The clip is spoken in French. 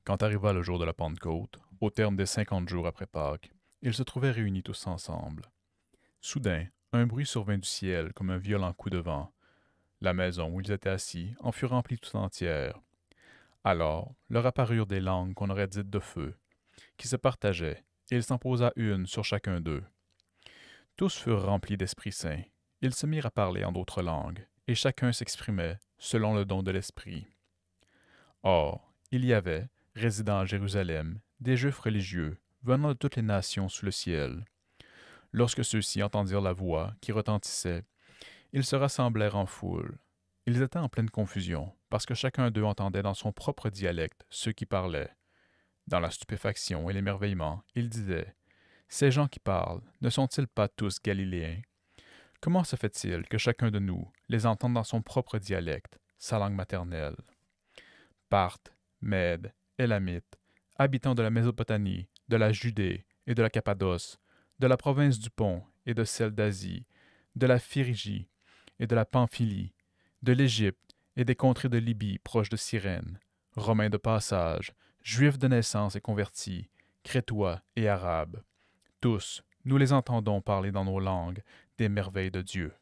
Quand arriva le jour de la Pentecôte, au terme des 50 jours après Pâques, ils se trouvaient réunis tous ensemble. Soudain, un bruit survint du ciel comme un violent coup de vent. La maison où ils étaient assis en fut remplie tout entière. Alors leur apparurent des langues qu'on aurait dites de feu, qui se partageaient, et il s'en posa une sur chacun d'eux. Tous furent remplis d'Esprit Saint. Ils se mirent à parler en d'autres langues, et chacun s'exprimait selon le don de l'Esprit. Or, il y avait, résidant à Jérusalem, des Juifs religieux, venant de toutes les nations sous le ciel. Lorsque ceux-ci entendirent la voix qui retentissait, ils se rassemblèrent en foule. Ils étaient en pleine confusion, parce que chacun d'eux entendait dans son propre dialecte ceux qui parlaient. Dans la stupéfaction et l'émerveillement, ils disaient: Ces gens qui parlent, ne sont-ils pas tous galiléens? Comment se fait-il que chacun de nous les entende dans son propre dialecte, sa langue maternelle? Parthes, Mèdes, Élamites, habitants de la Mésopotamie, de la Judée et de la Cappadoce, de la province du Pont et de celle d'Asie, de la Phrygie et de la Pamphylie, de l'Égypte et des contrées de Libye proches de Cyrène, Romains de passage, Juifs de naissance et convertis, Crétois et Arabes. Tous, nous les entendons parler dans nos langues des merveilles de Dieu.